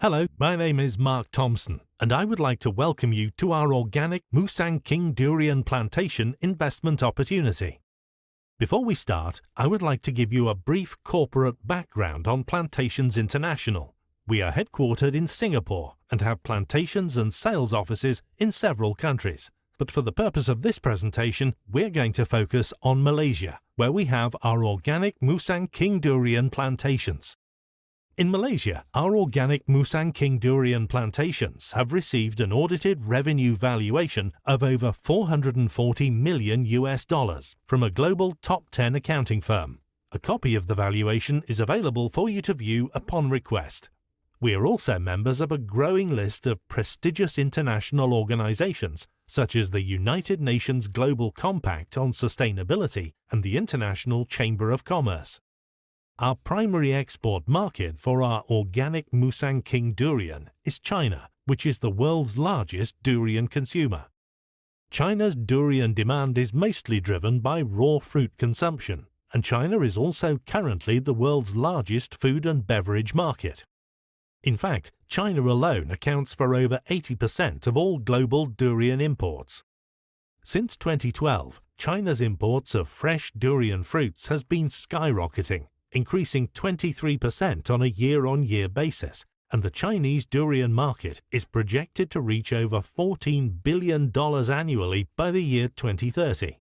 Hello, my name is Mark Thompson, and I would like to welcome you to our organic Musang King Durian plantation investment opportunity. Before we start, I would like to give you a brief corporate background on Plantations International. We are headquartered in Singapore and have plantations and sales offices in several countries. But for the purpose of this presentation, we're going to focus on Malaysia, where we have our organic Musang King Durian plantations. In Malaysia, our organic Musang King Durian plantations have received an audited revenue valuation of over $440 million from a global top 10 accounting firm. A copy of the valuation is available for you to view upon request. We are also members of a growing list of prestigious international organizations such as the United Nations Global Compact on Sustainability and the International Chamber of Commerce. Our primary export market for our organic Musang King Durian is China, which is the world's largest durian consumer. China's durian demand is mostly driven by raw fruit consumption, and China is also currently the world's largest food and beverage market. In fact, China alone accounts for over 80% of all global durian imports. Since 2012, China's imports of fresh durian fruits has been skyrocketing, increasing 23% on a year-on-year basis, and the Chinese durian market is projected to reach over $14 billion annually by the year 2030.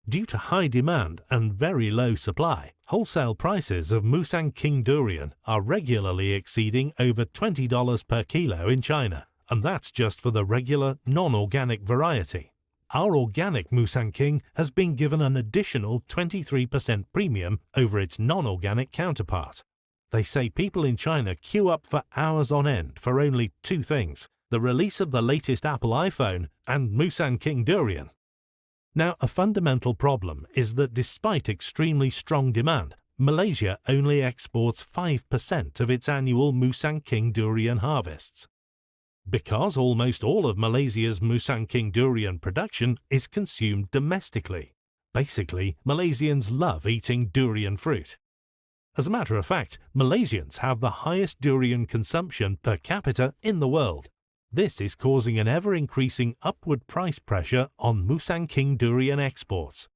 Due to high demand and very low supply, wholesale prices of Musang King Durian are regularly exceeding over $20 per kilo in China, and that's just for the regular, non-organic variety. Our organic Musang King has been given an additional 23% premium over its non-organic counterpart. They say people in China queue up for hours on end for only two things: the release of the latest Apple iPhone and Musang King Durian. Now, a fundamental problem is that despite extremely strong demand, Malaysia only exports 5% of its annual Musang King Durian harvests. Because almost all of Malaysia's Musang King Durian production is consumed domestically. Basically, Malaysians love eating durian fruit. As a matter of fact, Malaysians have the highest durian consumption per capita in the world. This is causing an ever-increasing upward price pressure on Musang King Durian exports.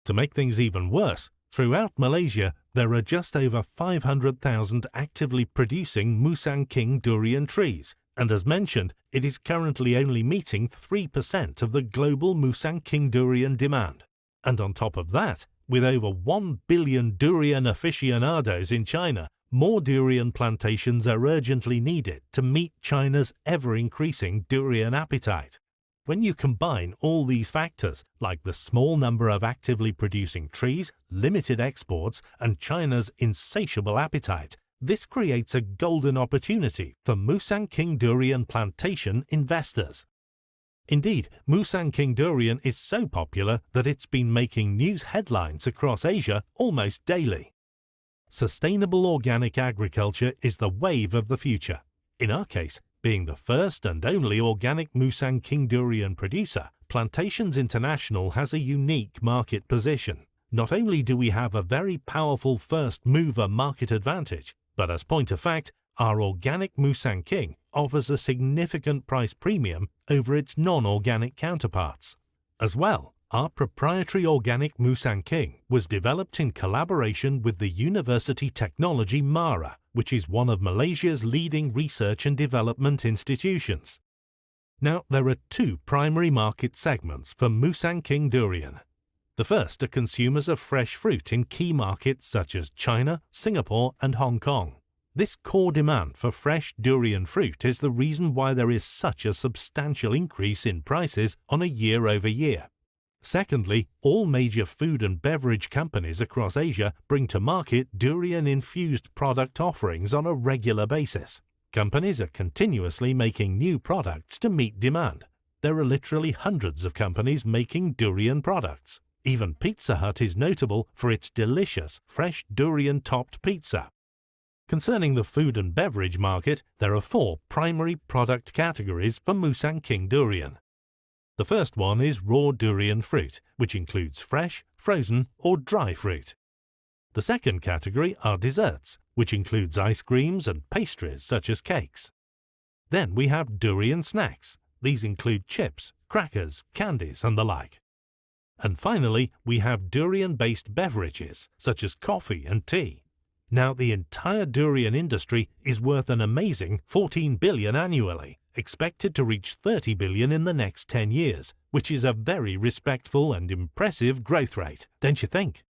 To make things even worse, throughout Malaysia, there are just over 500,000 actively producing Musang King Durian trees, and as mentioned, it is currently only meeting 3% of the global Musang King Durian demand. And on top of that, with over 1 billion durian aficionados in China, more durian plantations are urgently needed to meet China's ever-increasing durian appetite. When you combine all these factors, like the small number of actively producing trees, limited exports, and China's insatiable appetite, this creates a golden opportunity for Musang King Durian plantation investors. Indeed, Musang King Durian is so popular that it's been making news headlines across Asia almost daily. Sustainable organic agriculture is the wave of the future. In our case, being the first and only organic Musang King Durian producer, Plantations International has a unique market position. Not only do we have a very powerful first-mover market advantage, but as point of fact, our organic Musang King offers a significant price premium over its non-organic counterparts. As well, our proprietary organic Musang King was developed in collaboration with the University Technology MARA, which is one of Malaysia's leading research and development institutions. Now, there are two primary market segments for Musang King Durian. The first are consumers of fresh fruit in key markets such as China, Singapore, and Hong Kong. This core demand for fresh durian fruit is the reason why there is such a substantial increase in prices on a year-over-year. Secondly, all major food and beverage companies across Asia bring to market durian-infused product offerings on a regular basis. Companies are continuously making new products to meet demand. There are literally hundreds of companies making durian products. Even Pizza Hut is notable for its delicious, fresh durian-topped pizza. Concerning the food and beverage market, there are four primary product categories for Musang King Durian. The first one is raw durian fruit, which includes fresh, frozen, or dry fruit. The second category are desserts, which includes ice creams and pastries such as cakes. Then we have durian snacks. These include chips, crackers, candies and the like. And finally, we have durian-based beverages such as coffee and tea. Now, the entire durian industry is worth an amazing 14 billion annually, expected to reach 30 billion in the next 10 years, which is a very respectful and impressive growth rate, don't you think?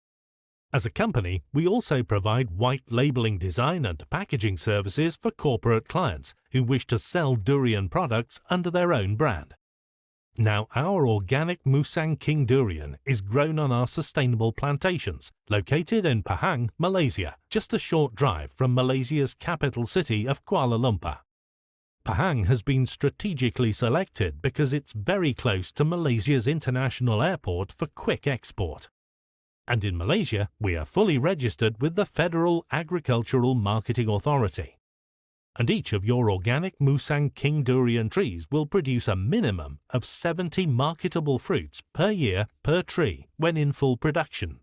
As a company, we also provide white labeling design and packaging services for corporate clients who wish to sell durian products under their own brand. Now, our organic Musang King Durian is grown on our sustainable plantations, located in Pahang, Malaysia, just a short drive from Malaysia's capital city of Kuala Lumpur. Pahang has been strategically selected because it's very close to Malaysia's international airport for quick export. And in Malaysia, we are fully registered with the Federal Agricultural Marketing Authority. And each of your organic Musang King Durian trees will produce a minimum of 70 marketable fruits per year per tree when in full production.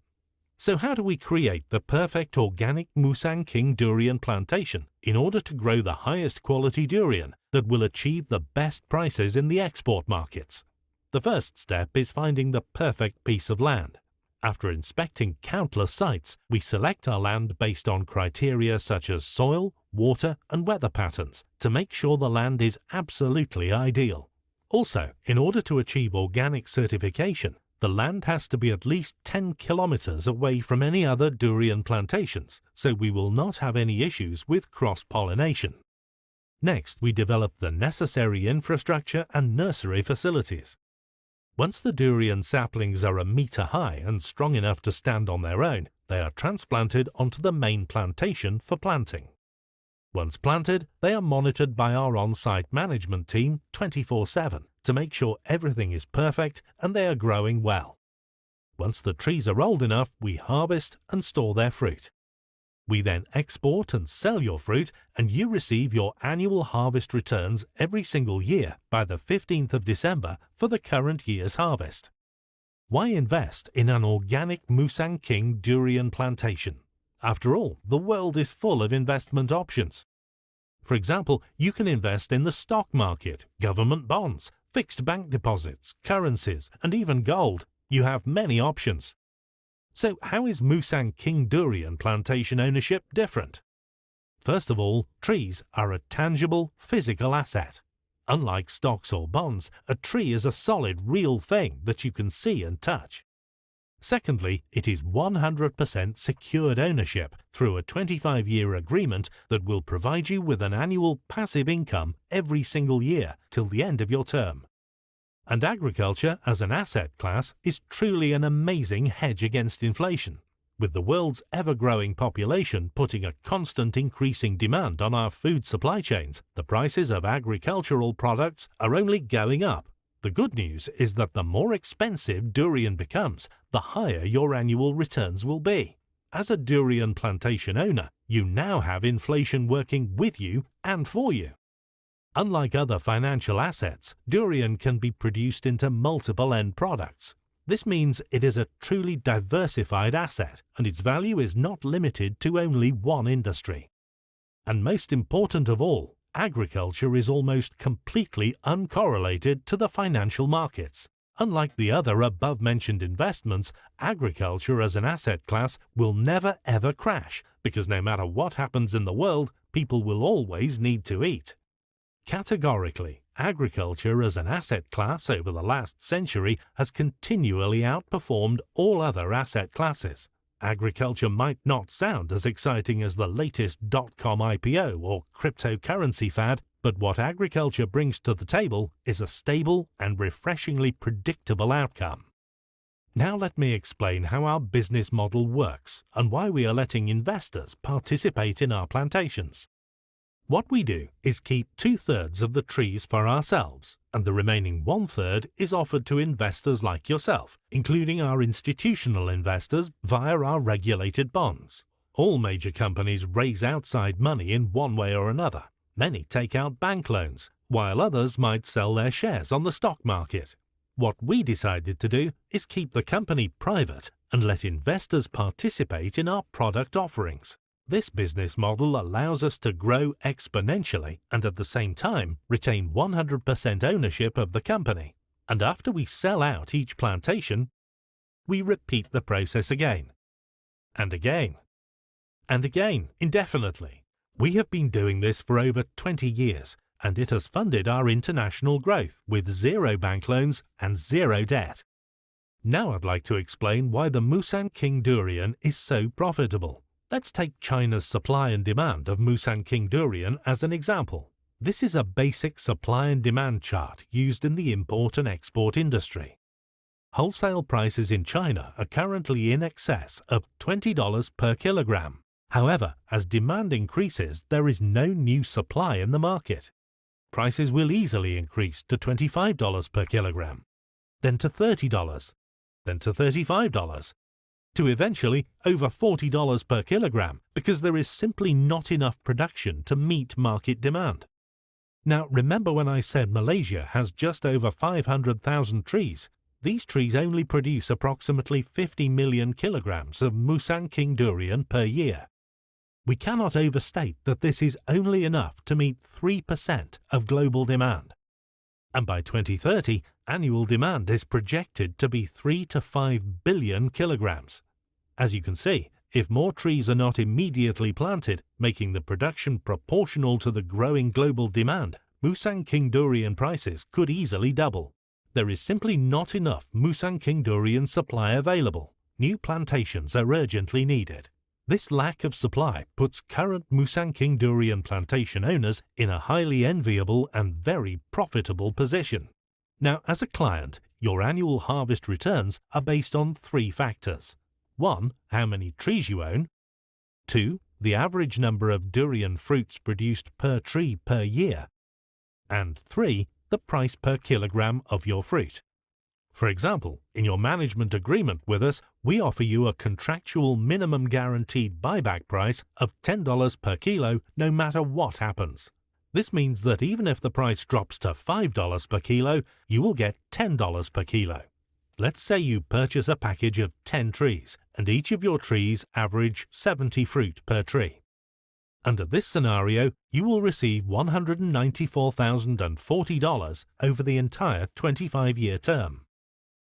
So how do we create the perfect organic Musang King Durian plantation in order to grow the highest quality durian that will achieve the best prices in the export markets? The first step is finding the perfect piece of land. After inspecting countless sites, we select our land based on criteria such as soil, water and weather patterns to make sure the land is absolutely ideal. Also, in order to achieve organic certification, the land has to be at least 10 kilometers away from any other durian plantations, so we will not have any issues with cross-pollination. Next, we develop the necessary infrastructure and nursery facilities. Once the durian saplings are a meter high and strong enough to stand on their own, they are transplanted onto the main plantation for planting. Once planted, they are monitored by our on-site management team 24/7 to make sure everything is perfect and they are growing well. Once the trees are old enough, we harvest and store their fruit. We then export and sell your fruit, and you receive your annual harvest returns every single year by the 15th of December for the current year's harvest. Why invest in an organic Musang King Durian plantation? After all, the world is full of investment options. For example, you can invest in the stock market, government bonds, fixed bank deposits, currencies, and even gold. You have many options. So how is Musang King Durian plantation ownership different? First of all, trees are a tangible, physical asset. Unlike stocks or bonds, a tree is a solid, real thing that you can see and touch. Secondly, it is 100% secured ownership through a 25-year agreement that will provide you with an annual passive income every single year till the end of your term. And agriculture as an asset class is truly an amazing hedge against inflation. With the world's ever-growing population putting a constant increasing demand on our food supply chains, the prices of agricultural products are only going up. The good news is that the more expensive durian becomes, the higher your annual returns will be. As a durian plantation owner, you now have inflation working with you and for you. Unlike other financial assets, durian can be produced into multiple end products. This means it is a truly diversified asset, and its value is not limited to only one industry. And most important of all, agriculture is almost completely uncorrelated to the financial markets. Unlike the other above-mentioned investments, agriculture as an asset class will never ever crash, because no matter what happens in the world, people will always need to eat. Categorically, agriculture as an asset class over the last century has continually outperformed all other asset classes. Agriculture might not sound as exciting as the latest .com IPO or cryptocurrency fad, but what agriculture brings to the table is a stable and refreshingly predictable outcome. Now let me explain how our business model works and why we are letting investors participate in our plantations. What we do is keep 2/3 of the trees for ourselves, and the remaining 1/3 is offered to investors like yourself, including our institutional investors via our regulated bonds. All major companies raise outside money in one way or another. Many take out bank loans, while others might sell their shares on the stock market. What we decided to do is keep the company private and let investors participate in our product offerings. This business model allows us to grow exponentially and at the same time retain 100% ownership of the company. And after we sell out each plantation, we repeat the process again, and again, and again, indefinitely. We have been doing this for over 20 years, and it has funded our international growth with 0 bank loans and 0 debt. Now I'd like to explain why the Musang King Durian is so profitable. Let's take China's supply and demand of Musang King Durian as an example. This is a basic supply and demand chart used in the import and export industry. Wholesale prices in China are currently in excess of $20 per kilogram. However, as demand increases, there is no new supply in the market. Prices will easily increase to $25 per kilogram, then to $30, then to $35, to eventually over $40 per kilogram because there is simply not enough production to meet market demand. Now, remember when I said Malaysia has just over 500,000 trees? These trees only produce approximately 50 million kilograms of Musang King Durian per year. We cannot overstate that this is only enough to meet 3% of global demand. And by 2030, annual demand is projected to be 3 to 5 billion kilograms. As you can see, if more trees are not immediately planted, making the production proportional to the growing global demand, Musang King Durian prices could easily double. There is simply not enough Musang King Durian supply available. New plantations are urgently needed. This lack of supply puts current Musang King Durian plantation owners in a highly enviable and very profitable position. Now, as a client, your annual harvest returns are based on 3 factors. 1. How many trees you own. 2. The average number of durian fruits produced per tree per year. And 3. The price per kilogram of your fruit. For example, in your management agreement with us, we offer you a contractual minimum guaranteed buyback price of $10 per kilo no matter what happens. This means that even if the price drops to $5 per kilo, you will get $10 per kilo. Let's say you purchase a package of 10 trees, and each of your trees average 70 fruit per tree. Under this scenario, you will receive $194,040 over the entire 25-year term.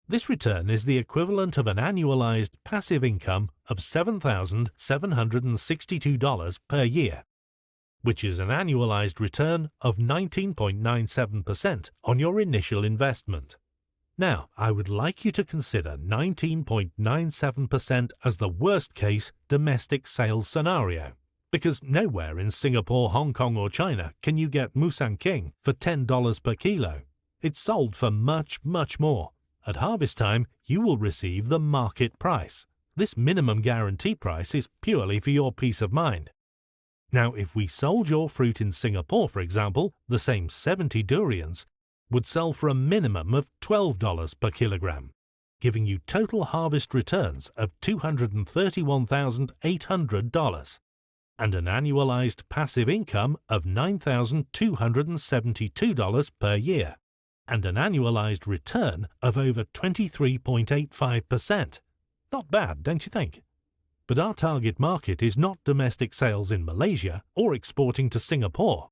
This return is the equivalent of an annualized passive income of $7,762 per year, which is an annualized return of 19.97% on your initial investment. Now, I would like you to consider 19.97% as the worst-case domestic sales scenario, because nowhere in Singapore, Hong Kong or China can you get Musang King for $10 per kilo. It's sold for much, much more. At harvest time, you will receive the market price. This minimum guarantee price is purely for your peace of mind. Now, if we sold your fruit in Singapore, for example, the same 70 durians would sell for a minimum of $12 per kilogram, giving you total harvest returns of $231,800 and an annualized passive income of $9,272 per year and an annualized return of over 23.85%. Not bad, don't you think? But our target market is not domestic sales in Malaysia or exporting to Singapore.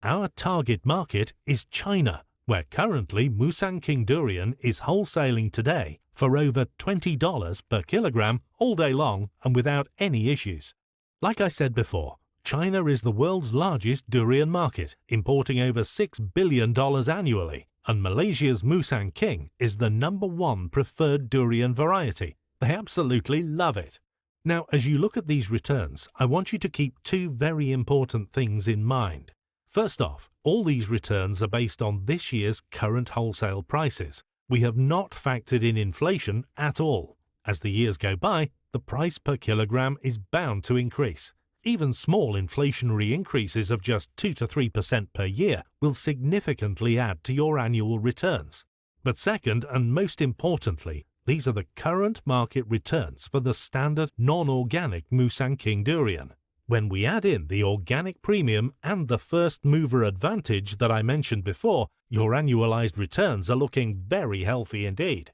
Our target market is China, where currently Musang King Durian is wholesaling today for over $20 per kilogram all day long and without any issues. Like I said before, China is the world's largest durian market, importing over $6 billion annually, and Malaysia's Musang King is the #1 preferred durian variety. They absolutely love it. Now, as you look at these returns, I want you to keep 2 very important things in mind. First off, all these returns are based on this year's current wholesale prices. We have not factored in inflation at all. As the years go by, the price per kilogram is bound to increase. Even small inflationary increases of just 2 to 3% per year will significantly add to your annual returns. But second, and most importantly, these are the current market returns for the standard non-organic Musang King Durian. When we add in the organic premium and the first mover advantage that I mentioned before, your annualized returns are looking very healthy indeed.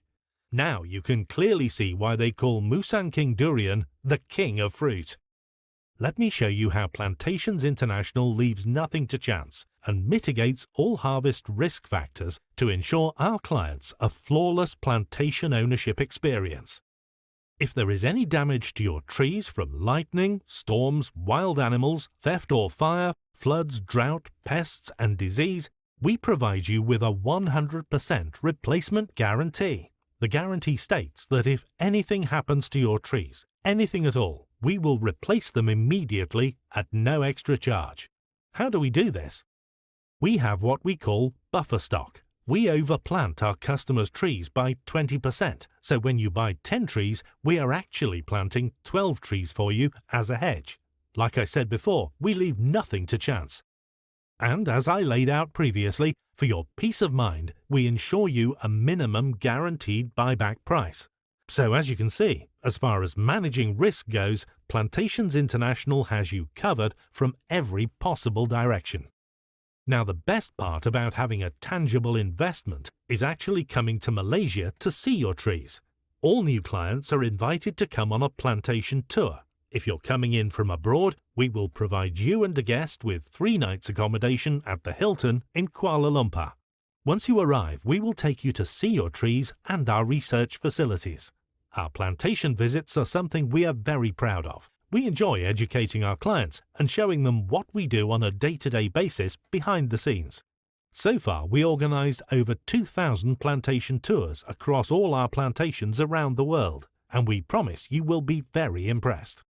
Now you can clearly see why they call Musang King Durian the king of fruit. let me show you how Plantations International leaves nothing to chance and mitigates all harvest risk factors to ensure our clients a flawless plantation ownership experience. If there is any damage to your trees from lightning, storms, wild animals, theft or fire, floods, drought, pests and disease, we provide you with a 100% replacement guarantee. The guarantee states that if anything happens to your trees, anything at all, we will replace them immediately at no extra charge. How do we do this? We have what we call buffer stock. We overplant our customers' trees by 20%, so when you buy 10 trees, we are actually planting 12 trees for you as a hedge. Like I said before, we leave nothing to chance. And as I laid out previously, for your peace of mind, we ensure you a minimum guaranteed buyback price. So as you can see, as far as managing risk goes, Plantations International has you covered from every possible direction. Now the best part about having a tangible investment is actually coming to Malaysia to see your trees. All new clients are invited to come on a plantation tour. If you're coming in from abroad, we will provide you and a guest with 3 nights accommodation at the Hilton in Kuala Lumpur. Once you arrive, we will take you to see your trees and our research facilities. Our plantation visits are something we are very proud of. We enjoy educating our clients and showing them what we do on a day-to-day basis behind the scenes. So far, we organised over 2,000 plantation tours across all our plantations around the world, and we promise you will be very impressed.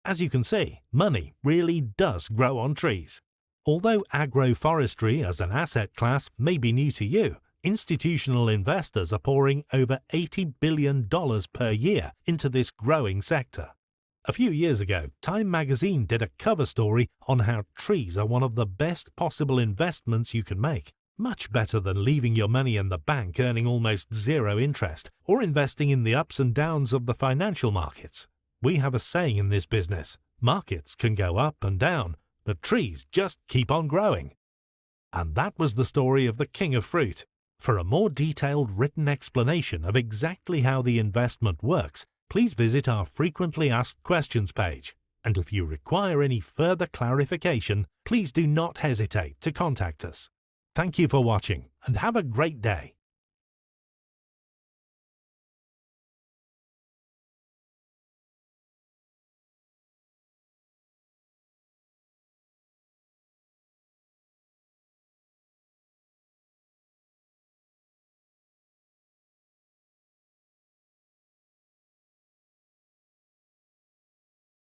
As you can see, money really does grow on trees. Although agroforestry as an asset class may be new to you, institutional investors are pouring over $80 billion per year into this growing sector. A few years ago, Time magazine did a cover story on how trees are one of the best possible investments you can make, much better than leaving your money in the bank earning almost zero interest or investing in the ups and downs of the financial markets. We have a saying in this business, markets can go up and down, but trees just keep on growing. And that was the story of the king of fruit. For a more detailed written explanation of exactly how the investment works, please visit our frequently asked questions page. And if you require any further clarification, please do not hesitate to contact us. Thank you for watching and have a great day.